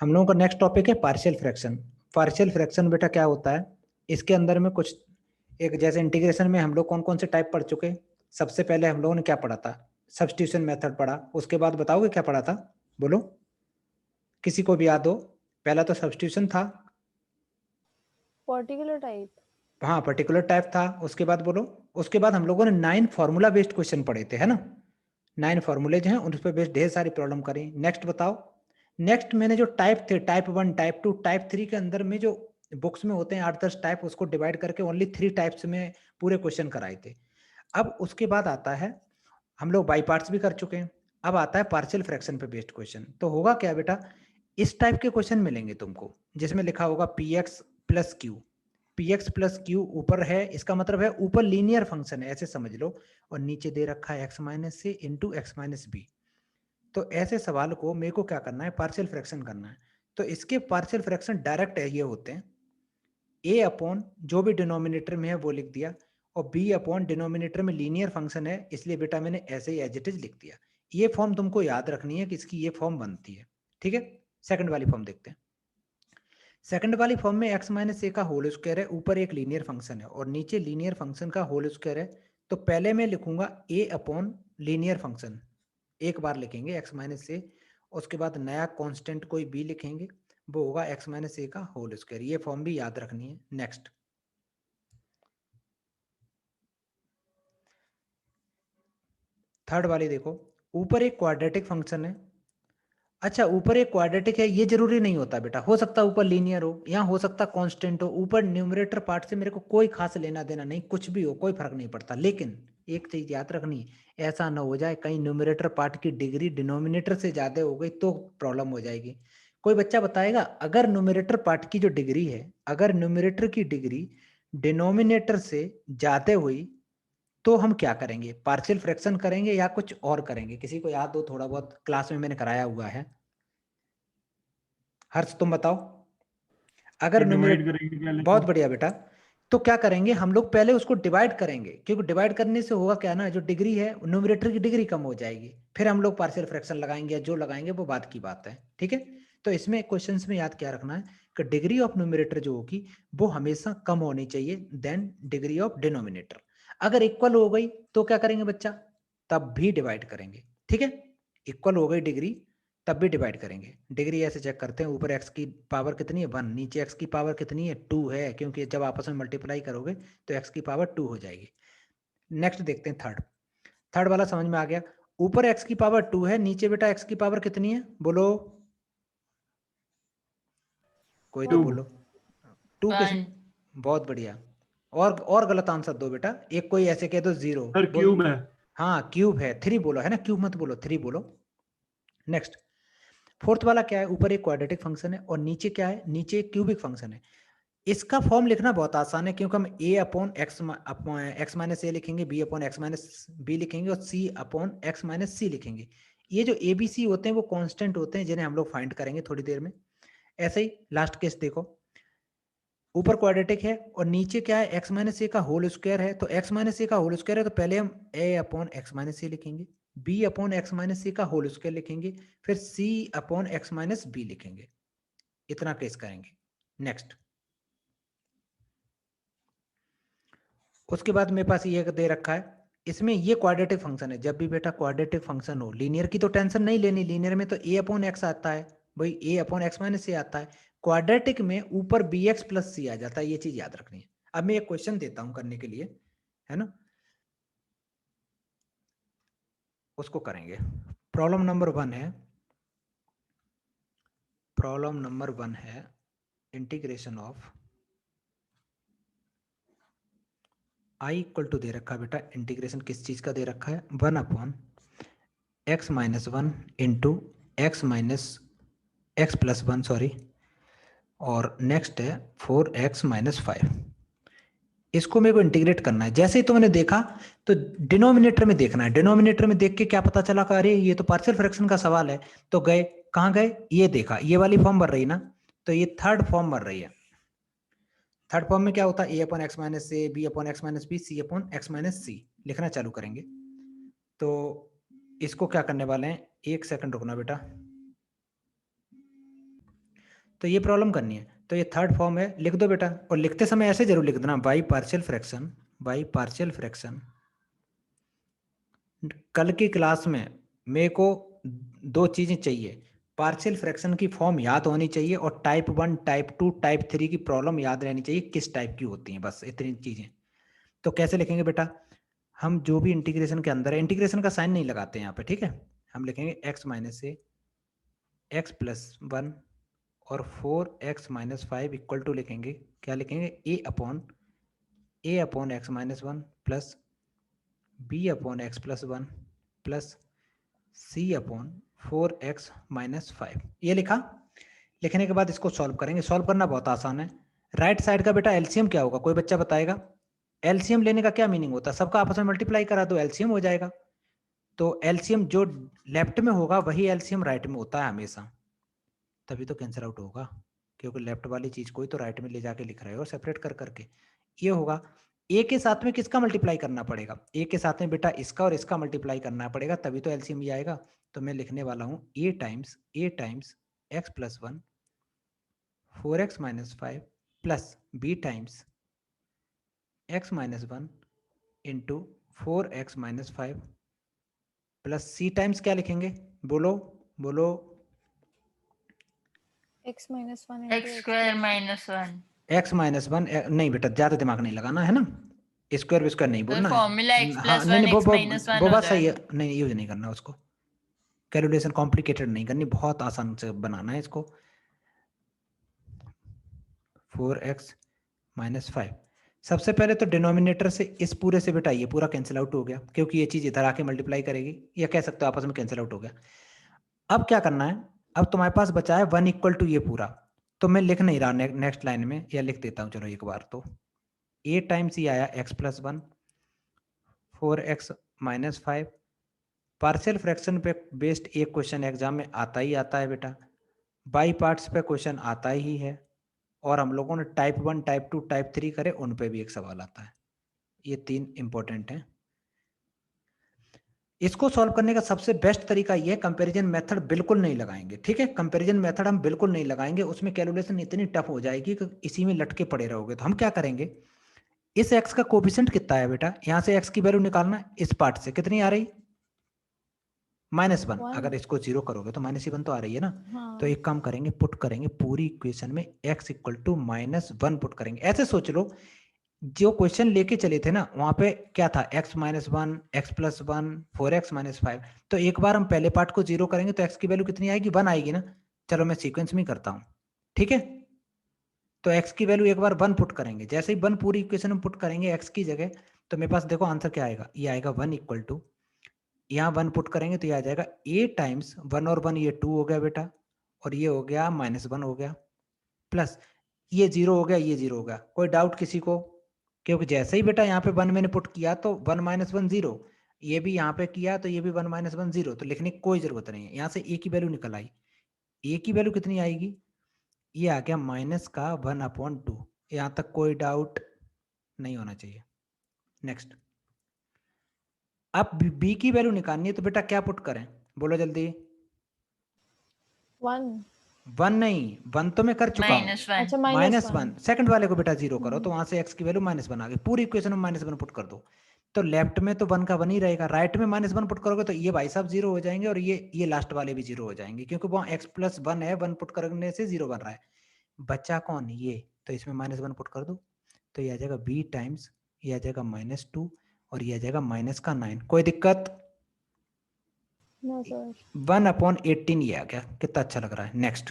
हम लोगों का नेक्स्ट टॉपिक है पार्शियल फ्रैक्शन। पार्शियल फ्रैक्शन बेटा क्या होता है, इसके अंदर में कुछ एक जैसे इंटीग्रेशन में हम लोग कौन कौन से टाइप पढ़ चुके। सबसे पहले हम लोगों ने क्या पढ़ा था, सब्स्टिट्यूशन मेथड पढ़ा। उसके बाद बताओगे क्या पढ़ा था, बोलो किसी को भी याद हो। पहला तो सब्स्टिट्यूशन था, पर्टिकुलर टाइप। हाँ पर्टिकुलर टाइप था। उसके बाद बोलो, उसके बाद हम लोगों ने 9 फार्मूला बेस्ड क्वेश्चन पढ़े थे, है ना। 9 फार्मूलेज हैं, उन पर बेस्ड ढेर सारी प्रॉब्लम करी। नेक्स्ट बताओ, नेक्स्ट मैंने जो टाइप थे, टाइप 1, टाइप 2, टाइप 3 के अंदर में जो बुक्स में होते हैं 8-10 टाइप, उसको डिवाइड करके ओनली 3 टाइप्स में पूरे क्वेश्चन कराए थे। अब उसके बाद आता है, हम लोग बाई पार्ट्स भी कर चुके हैं, अब आता है पार्शियल फ्रैक्शन पे बेस्ड क्वेश्चन। तो होगा क्या बेटा, इस टाइप के क्वेश्चन मिलेंगे तुमको जिसमें लिखा होगा P x plus Q. P x plus Q ऊपर है, इसका मतलब है ऊपर लीनियर फंक्शन है, ऐसे समझ लो, और नीचे दे रखा है एक्स माइनस सी इंटू एक्स माइनस बी। तो ऐसे सवाल को मेरे को क्या करना है, पार्शियल फ्रैक्शन करना है। तो इसके पार्शियल फ्रैक्शन डायरेक्ट है, ये होते हैं ए अपॉन जो भी डिनोमिनेटर में है वो लिख दिया, और बी अपॉन डिनोमिनेटर में लीनियर फंक्शन है, इसलिए बेटा मैंने ऐसे ही एज इट इज लिख दिया। ये फॉर्म तुमको याद रखनी है कि इसकी ये फॉर्म बनती है, ठीक है। सेकंड वाली फॉर्म देखते हैं। सेकंड वाली फॉर्म में एक्स माइनस ए का होल स्क्वायर है, ऊपर एक लीनियर फंक्शन है और नीचे लीनियर फंक्शन का होल स्क्वायर है। तो पहले मैं लिखूंगा ए अपॉन लीनियर फंक्शन, एक बार लिखेंगे एक्स माइनस ए, उसके बाद नया कांस्टेंट कोई बी लिखेंगे, वो होगा एक्स माइनस ए का होल स्क्वायर। ये फॉर्म भी याद रखनी है। नेक्स्ट थर्ड वाली देखो, ऊपर एक क्वाड्रेटिक फंक्शन है। अच्छा ऊपर एक क्वाड्रेटिक है, ये जरूरी नहीं होता बेटा, हो सकता है ऊपर लीनियर हो, यहाँ हो सकता कांस्टेंट हो। ऊपर न्यूमरेटर पार्ट से मेरे को कोई खास लेना देना नहीं, कुछ भी हो कोई फर्क नहीं पड़ता। लेकिन एक चीज याद रखनी, ऐसा ना हो जाए कहीं न्यूमरेटर पार्ट की डिग्री डिनोमिनेटर से ज्यादा हो गई तो प्रॉब्लम हो जाएगी। कोई बच्चा बताएगा, अगर न्यूमरेटर पार्ट की जो डिग्री है, अगर न्यूमरेटर की डिग्री डिनोमिनेटर से ज्यादा हुई तो हम क्या करेंगे, पार्शियल फ्रैक्शन करेंगे या कुछ और करेंगे? किसी को याद हो, थोड़ा बहुत क्लास में मैंने कराया हुआ है। हर्ष तुम बताओ। अगर तो डिवाइड करेंगे पहले बहुत तो। बढ़िया बेटा। तो क्या करेंगे हम लोग, पहले उसको डिवाइड करेंगे, क्योंकि डिवाइड करने से होगा क्या ना, जो डिग्री है न्यूमरेटर की डिग्री कम हो जाएगी, फिर हम लोग पार्शियल फ्रैक्शन लगाएंगे या जो लगाएंगे वो बात की बात है, ठीक है। तो इसमें क्वेश्चंस में याद क्या रखना है कि डिग्री ऑफ न्यूमरेटर जो होगी वो हमेशा कम होनी चाहिए देन डिग्री ऑफ डिनोमिनेटर। अगर इक्वल हो गई तो क्या करेंगे बच्चा, तब भी डिवाइड करेंगे, ठीक है। इक्वल हो गई डिग्री तब भी डिवाइड करेंगे। डिग्री ऐसे चेक करते हैं, ऊपर एक्स की पावर कितनी है 1, नीचे एक्स की पावर कितनी है 2 है, क्योंकि जब आपस में मल्टीप्लाई करोगे तो एक्स की पावर 2 हो जाएगी। नेक्स्ट देखते हैं थर्ड। थर्ड वाला समझ में आ गया, ऊपर एक्स की पावर 2 है, नीचे बेटा एक्स की पावर कितनी है, बोलो कोई तो 2 बोलो। 2 किस, बहुत बढ़िया। और गलत आंसर दो बेटा, एक कोई ऐसे कह दो 0 सर बोल। क्यूब है। हाँ क्यूब है, 3 बोलो, है ना, क्यूब मत बोलो 3 बोलो। नेक्स्ट फोर्थ वाला क्या है, ऊपर एक क्वाड्रेटिक फंक्शन है और नीचे क्या है, नीचे एक क्यूबिक फंक्शन है। इसका फॉर्म लिखना बहुत आसान है, क्योंकि हम a upon x minus a लिखेंगे, b upon x minus b लिखेंगे और c upon x minus c लिखेंगे। ये जो ए बी सी होते हैं वो कांस्टेंट होते हैं, जिन्हें हम लोग फाइंड करेंगे थोड़ी देर में। ऐसे ही लास्ट केस देखो, ऊपर क्वाड्रेटिक है और नीचे क्या है, एक्स माइनस ए का होल स्क्वायर है। तो एक्स माइनस ए का होल स्क्वायर है तो पहले हम a upon x minus a लिखेंगे, b upon x minus c का होल स्क्वायर लिखेंगे, फिर c upon x minus b लिखेंगे। इतना केस करेंगे। नेक्स्ट उसके बाद मेरे पास ये दे रखा है, इसमें ये क्वाड्रेटिक फंक्शन है। जब भी बेटा क्वाड्रेटिक फंक्शन हो, लीनियर की तो टेंशन नहीं लेनी, लीनियर में तो a अपॉन एक्स आता है, भाई a अपॉन एक्स माइनस ए आता है। क्वाड्रेटिक में ऊपर बी एक्स प्लस सी आ जाता है, ये चीज याद रखनी है। अब मैं एक क्वेश्चन देता हूं करने के लिए, है ना, उसको करेंगे। प्रॉब्लम नंबर 1 है, प्रॉब्लम नंबर 1 है integration of I equal to दे रखा है बेटा, इंटीग्रेशन किस चीज का दे रखा है, 1 upon x minus 1 into x minus x plus 1 sorry, और नेक्स्ट है 4x माइनस 5। इसको मेरे को इंटीग्रेट करना है। जैसे ही तो मैंने देखा तो डिनोमिनेटर में देखना है, डिनोमिनेटर में देख के क्या पता चला कि अरे ये तो पार्शियल फ्रैक्शन का सवाल है। तो गए कहाँ गए, ये देखा, ये वाली फॉर्म भर रही ना, तो ये थर्ड फॉर्म भर रही है। थर्ड फॉर्म में क्या होता है, a upon x minus a, b upon x minus b, c upon x minus c लिखना चालू करेंगे। तो इसको क्या करने वाले हैं, एक सेकंड रुकना बेटा, तो ये प्रॉब्लम करनी है, तो ये थर्ड फॉर्म है, लिख दो बेटा। और लिखते समय ऐसे जरूर लिख देना, बाई पार्शियल फ्रैक्शन। कल की क्लास में मेरे को 2 चीजें चाहिए, पार्शियल फ्रैक्शन की फॉर्म याद होनी चाहिए और टाइप 1, टाइप 2, टाइप 3 की प्रॉब्लम याद रहनी चाहिए किस टाइप की होती हैं, बस इतनी चीजें। तो कैसे लिखेंगे बेटा, हम जो भी इंटीग्रेशन के अंदर है, इंटीग्रेशन का साइन नहीं लगाते हैं यहाँ पे, ठीक है। हम लिखेंगे x minus a x plus 1 और 4x-5 इक्वल टू लिखेंगे, क्या लिखेंगे, a upon x minus 1 plus b upon x plus 1 plus c upon 4x-5। ये लिखा। लिखने के बाद इसको सॉल्व करेंगे। सॉल्व करना बहुत आसान है। राइट साइड का बेटा एलसीएम क्या होगा, कोई बच्चा बताएगा। एलसीएम लेने का क्या मीनिंग होता है, सबका आपस में मल्टीप्लाई करा दो एलसीएम हो जाएगा। तो एलसीएम जो लेफ्ट में होगा वही एलसीएम राइट में होता है हमेशा, तभी तो कैंसिल आउट होगा, क्योंकि लेफ्ट वाली चीज को ही तो राइट में ले जाके लिख रहे हो सेपरेट कर करके। ये होगा। ए के साथ में किसका मल्टीप्लाई करना पड़ेगा, ए के साथ में बेटा इसका और इसका मल्टीप्लाई करना पड़ेगा, तभी तो एलसीएम ये आएगा। तो मैं लिखने वाला हूँ a times x plus 1 4x-5 plus b times x minus 1 into 4x-5 plus c times क्या लिखेंगे, बोलो बोलो। x minus 1 x into square minus 1 x-1 नहीं बेटा, ज्यादा दिमाग नहीं लगाना है ना, स्क्वायर स्क्वायर नहीं तो बोलना फॉर्मूला है। x हाँ प्लस नहीं 1 नहीं, x माइनस 1 वो हो बात सही है, जाएगा। नहीं यूज नहीं करना उसको, कैलकुलेशन कॉम्प्लिकेटेड नहीं करनी, बहुत आसान से बनाना है इसको। 4x-5 सबसे पहले तो डिनोमिनेटर से इस पूरे से बेटा ये पूरा कैंसिल आउट हो गया, क्योंकि ये चीज इधर आके मल्टीप्लाई करेगी, या कह सकते हो आपस में कैंसिल आउट हो गया। अब क्या करना है, अब तुम्हारे पास बचा है 1 इक्वल टू ये पूरा, तो मैं लिख नहीं रहा नेक्स्ट लाइन में, या लिख देता हूँ चलो एक बार। तो ए टाइम्स ये आया x plus 1 4x-5। Partial fraction पे बेस्ड एक क्वेश्चन एग्जाम में आता ही आता है बेटा, बाई पार्ट्स पे क्वेश्चन आता ही है, और हम लोगों ने टाइप 1, टाइप 2, टाइप 3 करे, उन पे भी एक सवाल आता है। ये 3 इंपॉर्टेंट हैं। इसको सॉल्व करने का सबसे बेस्ट तरीका ये है, कंपैरिजन मेथड बिल्कुल नहीं लगाएंगे, ठीक है। कंपैरिजन मेथड हम बिल्कुल नहीं लगाएंगे, उसमें कैलकुलेशन इतनी टफ हो जाएगी कि इसी में लटके पड़े रहोगे। तो हम क्या करेंगे, इस x का कोफिशिएंट कितना है बेटा, यहां से x की वैल्यू निकालना, इस पार्ट से कितनी आ रही, -1। अगर इसको 0 करोगे तो -1 तो आ रही है ना। हाँ। तो एक काम करेंगे, पुट करेंगे पूरी इक्वेशन में x इक्वल टू -1 पुट करेंगे। ऐसे सोच लो, जो क्वेश्चन लेके चले थे ना, वहां पे क्या था, x-1 x प्लस 1 4x-5। तो एक बार हम पहले पार्ट को 0 करेंगे तो x की वैल्यू कितनी आएगी, 1 आएगी ना। चलो मैं सीक्वेंस में करता हूं, ठीक है। तो x की वैल्यू एक बार 1 पुट करेंगे, जैसे ही 1 पूरी इक्वेशन में पुट करेंगे x की जगह, तो मेरे पास देखो आंसर क्या आएगा, ये आएगा 1 इक्वल टू, यहाँ 1 पुट करेंगे तो ये आ जाएगा a टाइम्स 1 और 1 ये 2 हो गया बेटा, और ये हो गया -1 हो गया, प्लस ये 0 हो गया, ये 0 हो गया। कोई डाउट किसी को, क्योंकि जैसे ही बेटा यहाँ पे 1 मैंने पुट किया तो 1 -1 0, ये भी यहाँ पे किया तो ये भी 1 -1 0, तो लिखने की कोई जरूरत नहीं है। यहाँ से a की वैल्यू निकल आई, a की वैल्यू कितनी आएगी, ये आ गया -1/2। यहाँ तक कोई डाउट नहीं होना चाहिए। नेक्स्ट, अब b की वैल्यू निकालनी है, तो बेटा क्या पुट करें, बोलो जल्दी। 1 1 नहीं, 1 तो मैं कर चुका हूँ, -1 अच्छा -1। सेकंड वाले को बेटा 0 करो, तो वहां से x की वैल्यू -1 आ गई, पूरी इक्वेशन में -1 पुट कर दो। तो लेफ्ट में तो 1 का 1 ही रहेगा, राइट में -1 पुट करोगे तो ये भाई साहब 0 हो जाएंगे, और ये लास्ट वाले भी 0 हो जाएंगे, क्योंकि वहाँ x प्लस 1 है, 1 पुट करने से 0 बन रहा है। बच्चा कौन, ये, तो इसमें -1 पुट कर दो, तो ये आ जाएगा b टाइम्स, ये आ जाएगा -2, और ये आ जाएगा -9। कोई दिक्कत, नो सर। 1/18 ये आ गया, कितना अच्छा लग रहा है। नेक्स्ट,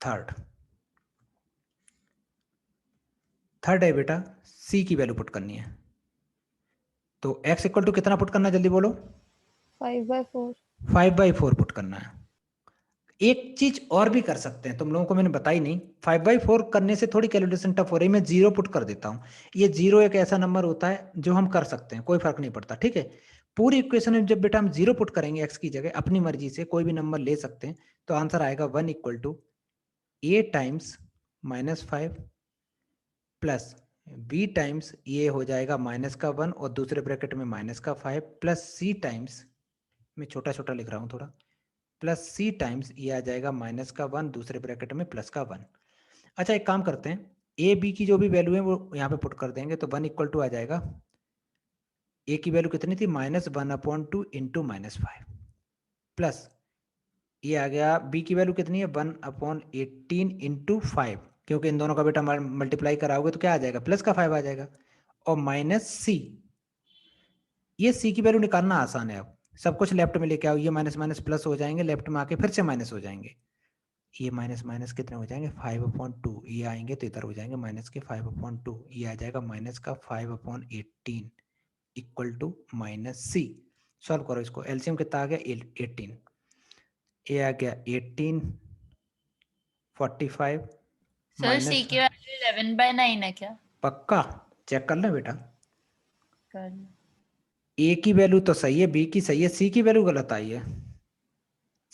थर्ड है बेटा, c की वैल्यू पुट करनी है, तो x इक्वल टू कितना पुट करना है, जल्दी बोलो। 5/4 5/4 पुट करना है। एक चीज और भी कर सकते हैं, तुम लोगों को मैंने बताई नहीं, 5/4 करने से थोड़ी कैलकुलेशन टफ हो रही है, मैं 0 पुट कर देता हूँ। ये 0 एक ऐसा नंबर होता है जो हम कर सकते हैं, कोई फर्क नहीं पड़ता, ठीक है। पूरी इक्वेशन में जब बेटा हम 0 पुट करेंगे x की जगह, अपनी मर्जी से कोई भी नंबर ले सकते हैं, तो आंसर आएगा 1 equal to a times -5 plus b times, ये हो जाएगा -1 और दूसरे ब्रैकेट में -5 प्लस c टाइम्स, मैं छोटा छोटा लिख रहा हूँ थोड़ा, प्लस सी टाइम्स ये आ जाएगा माइनस का 1 दूसरे ब्रैकेट में प्लस का 1। अच्छा एक काम करते हैं, ए बी की जो भी वैल्यू है वो यहाँ पे पुट कर देंगे तो 1 इक्वल टू आ जाएगा, ए की वैल्यू कितनी थी -1/2 इंटू -5 प्लस ये आ गया बी की वैल्यू कितनी है 1/18 इंटू 5, क्योंकि इन दोनों का बेटा मल्टीप्लाई कराओगे तो क्या आ जाएगा प्लस का 5 आ जाएगा, और माइनस सी, ये सी की वैल्यू निकालना आसान है। अब सब कुछ लेफ्ट में लेके आओ, ये माइनस माइनस प्लस हो जाएंगे, लेफ्ट में आके फिर से माइनस हो जाएंगे, ये माइनस माइनस कितने हो जाएंगे 5/2, ये आएंगे तो इधर हो जाएंगे माइनस के 5/2, ये आ जाएगा माइनस का 5/18 equal to minus c. Solve करो इसको, एलसीएम कितना आ गया 18, ये आ गया 18 45 सर सी की वैल्यू 11/9 है क्या? पक्का चेक कर ले बेटा, कर लो। ए की वैल्यू तो सही है, बी की सही है, सी की वैल्यू गलत आई है,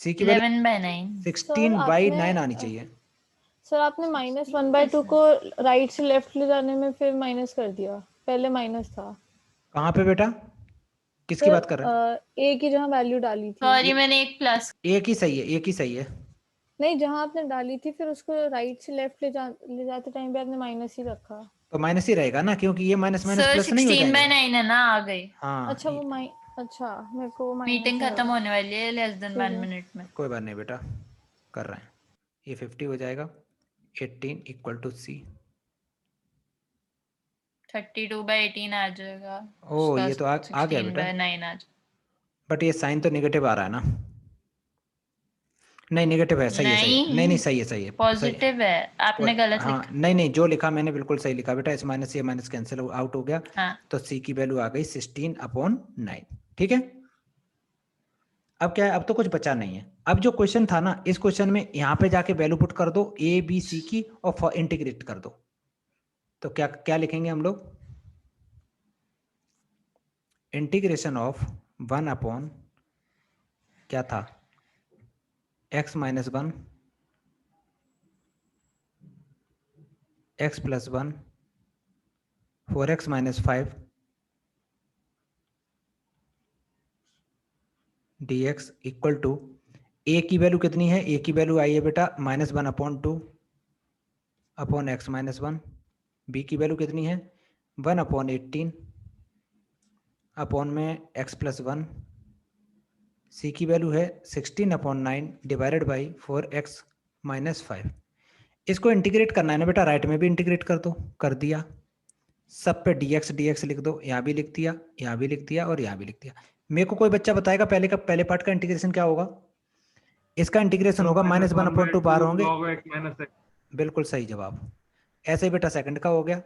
सी की वैल्यू 11/9। 16/9 आनी चाहिए। सर आपने -1/2 को राइट से लेफ्ट ले जाने में फिर माइनस कर दिया, पहले माइनस था। कहाँ पे बेटा, किसकी बात कर रहे हैं? ए की जहाँ वैल्यू डाली थी, सॉरी मैंने एक प्लस। एक ही सही है, एक ही सही है। नहीं जहाँ आपने डाली थी फिर उसको राइट से लेफ्ट ले जाते टाइम पे आपने माइनस ही रखा। तो माइनस ही रहेगा ना, क्योंकि ये माइनस माइनस सर प्लस नहीं हो जाएगा। 16/9 है ना, आ गई। हाँ अच्छा वो अच्छा मेरे को मीटिंग खत्म होने वाली है लेस देन 1 है। मिनट में। कोई बात नहीं बेटा, कर रहे हैं, ये 50 हो जाएगा, 18 इक्वल टू सी। 32/18 आ जाएगा। ओ ये तो आ गया बेटा, 16/9 आ जाएगा। बट ये साइन तो नेगेटिव आ रहा है ना, नहीं नेगेटिव है, सही है सही है, नहीं नहीं सही है, सही है पॉजिटिव है, आपने गलत हाँ लिखा। नहीं नहीं जो लिखा मैंने बिल्कुल सही लिखा बेटा, इस माइनस से माइनस कैंसिल आउट हो गया। हाँ। तो सी की वैल्यू आ गई 16/9, ठीक है। अब क्या है, अब तो कुछ बचा नहीं है। अब जो क्वेश्चन था ना, इस क्वेश्चन में यहाँ पे जाके वैल्यू पुट कर दो ए बी सी की और इंटीग्रेट कर दो, तो क्या क्या लिखेंगे हम लोग, इंटीग्रेशन ऑफ 1 क्या था x-1 x+1 4x - 5 dx equal to, ए की वैल्यू कितनी है, ए की वैल्यू आई है बेटा -1/2 अपॉन x-1, बी की वैल्यू कितनी है 1/18 अपॉन में x+1, सी की वैल्यू है 16/9 डिवाइडेड बाई 4x - 5। इसको इंटीग्रेट करना है ना बेटा, राइट में भी इंटीग्रेट कर दो, कर दिया, सब पे dx लिख दो, यहाँ भी लिख दिया, यहाँ भी लिख दिया और यहाँ भी लिख दिया। मेरे को कोई बच्चा बताएगा पहले पार्ट का इंटीग्रेशन क्या होगा? इसका इंटीग्रेशन होगा -1/2 बार होंगे, बिल्कुल सही जवाब। ऐसे ही बेटा सेकंड का हो गया,